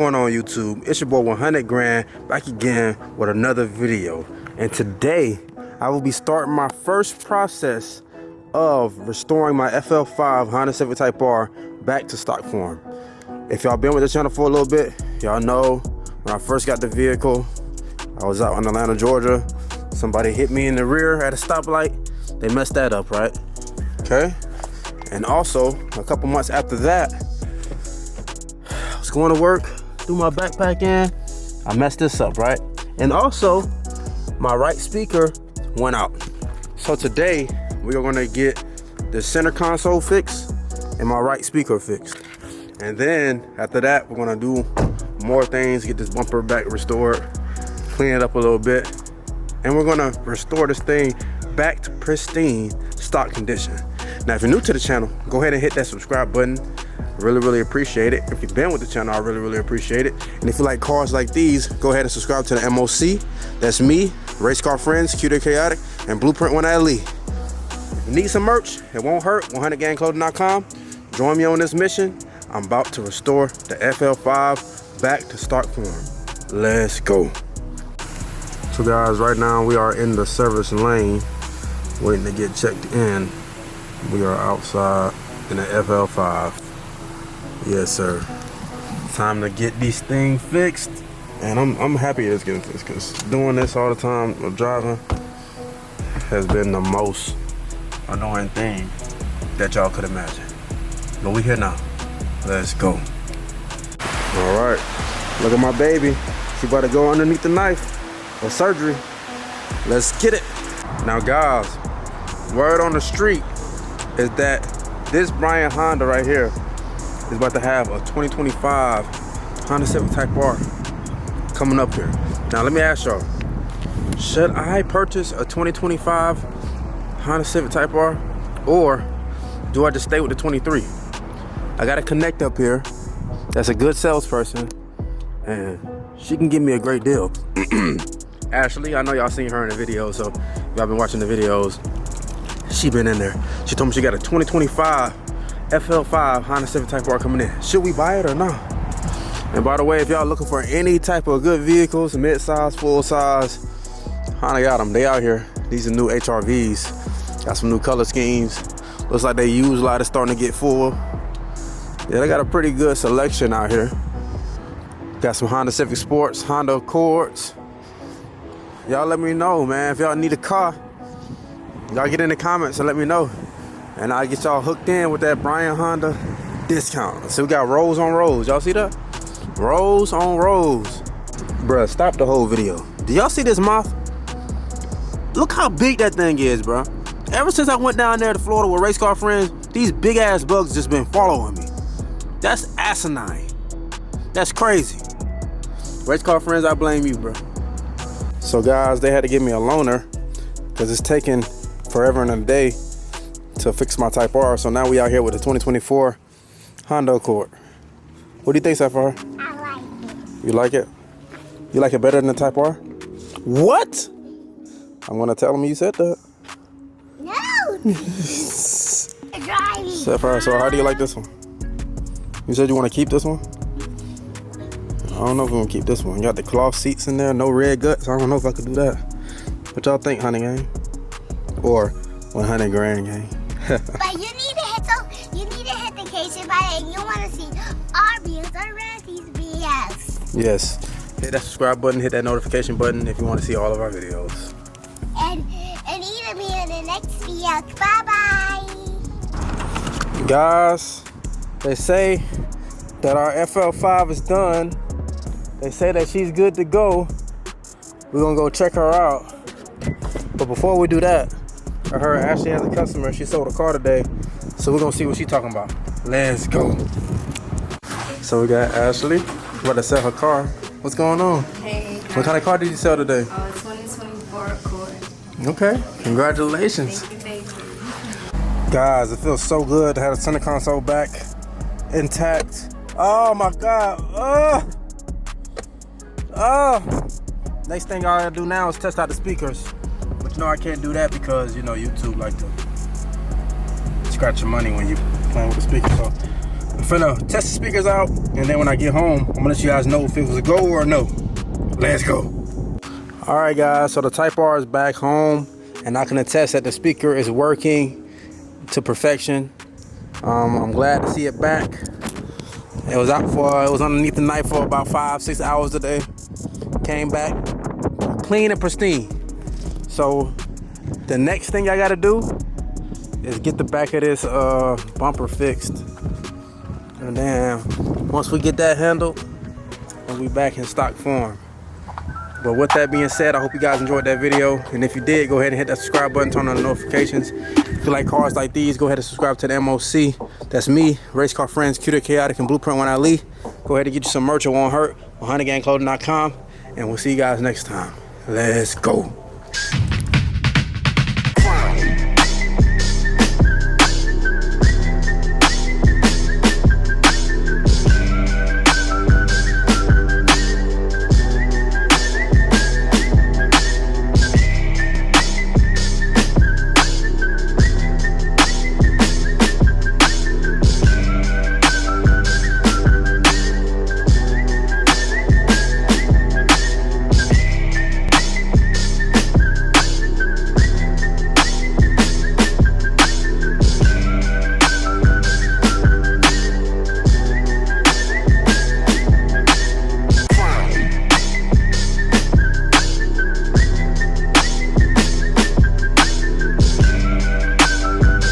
Going on YouTube, it's your boy 100 Grand back again with another video, and today I will be starting my first process of restoring my FL5 Honda Civic Type R back to stock form. If y'all been with the channel for a little bit, y'all know when I first got the vehicle, I was out in Atlanta, Georgia. Somebody hit me in the rear at a stoplight. They messed that up, right? Okay. And also a couple months after that, I was going to work, threw my backpack in, I messed this up, right? And also my right speaker went out. So today we are gonna get the center console fixed and my right speaker fixed. And then after that, we're gonna do more things, get this bumper back restored, clean it up a little bit, and we're gonna restore this thing back to pristine stock condition. Now, if you're new to the channel, go ahead and hit that subscribe button. Really appreciate it. If you've been with the channel, I really appreciate it. And if you like cars like these, go ahead and subscribe to the MOC. That's me, Race Car Friends, Cute and Chaotic, and Blueprint 1 LE. If you need some merch, it won't hurt. 100gangclothing.com. Join me on this mission. I'm about to restore the FL5 back to stock form. Let's go. So guys, right now we are in the service lane, waiting to get checked in. We are outside in the FL5. Yes, sir. Time to get these things fixed, and I'm happy it's getting fixed, because doing this all the time of driving has been the most annoying thing that y'all could imagine. But we here now. Let's go. All right, look at my baby. She about to go underneath the knife for surgery. Let's get it. Now, guys, word on the street is that this Brian Honda right here is about to have a 2025 Honda Civic Type R coming up here. Now let me ask y'all, should I purchase a 2025 Honda Civic Type R, or do I just stay with the 23? I got a connect up here that's a good salesperson, and she can give me a great deal. Ashley, I know y'all seen her in the video, so if y'all been watching the videos, she been in there. She told me she got a 2025 FL5 Honda Civic Type R coming in. Should we buy it or not? And by the way, if y'all looking for any type of good vehicles, mid-size, full-size, Honda got them. They out here. These are new HRVs. Got some new color schemes. Looks like they use light is starting to get full. Yeah, they got a pretty good selection out here. Got some Honda Civic Sports, Honda Accords. Y'all let me know, man. If y'all need a car, y'all get in the comments and let me know, and I'll get y'all hooked in with that Brian Honda discount. So we got rows on rows. Y'all see that? Rows on rows. Bruh, stop the whole video. Do y'all see this moth? Look how big that thing is, bruh. Ever since I went down there to Florida with Race Car Friends, these big ass bugs just been following me. That's asinine. That's crazy. Race Car Friends, I blame you, bruh. So guys, they had to give me a loaner because it's taking forever and a day to fix my Type R. So now we out here with a 2024 Honda Accord. What do you think, Sapphire? I like it. You like it? You like it better than the Type R? What? I'm gonna tell them you said that. No! Driving. Sapphire, so how do you like this one? You said you want to keep this one? I don't know if we're gonna keep this one. You got the cloth seats in there, no red guts. I don't know if I could do that. What y'all think, honey gang? Or 100 grand gang? But you need to hit the notification button, and you want to see our views around these videos. Yes. Hit that subscribe button, hit that notification button if you want to see all of our videos. And either me in the next video. Bye bye. Guys, they say that our FL5 is done. They say that she's good to go. We're gonna go check her out. But before we do that, I heard Ashley has a customer. She sold a car today. So we're gonna see what she's talking about. Let's go. So we got Ashley. About to sell her car. What's going on? Hey. What kind of car did you sell today? 2024 Accord. Okay, congratulations. Thank you. Guys, it feels so good to have the center console back intact. Oh my God. Next thing I gotta do now is test out the speakers. But you know I can't do that because, you know, YouTube like to scratch your money when you playing with the speaker. So finna test the speakers out, and then when I get home, I'm gonna let you guys know if it was a go or a no. Let's go. All right, guys, so the Type R is back home, and I can attest that the speaker is working to perfection. I'm glad to see it back. It was underneath the knife for about 5-6 hours today. Came back clean and pristine. So the next thing I gotta do is get the back of this bumper fixed. And then once we get that handled, we'll be back in stock form. But with that being said, I hope you guys enjoyed that video. And if you did, go ahead and hit that subscribe button, turn on the notifications. If you like cars like these, go ahead and subscribe to the MOC. That's me, Race Car Friends, Cuter, Chaotic, and Blueprint When I Leave. Go ahead and get you some merch. It won't hurt on HondaGangClothing.com. And we'll see you guys next time. Let's go.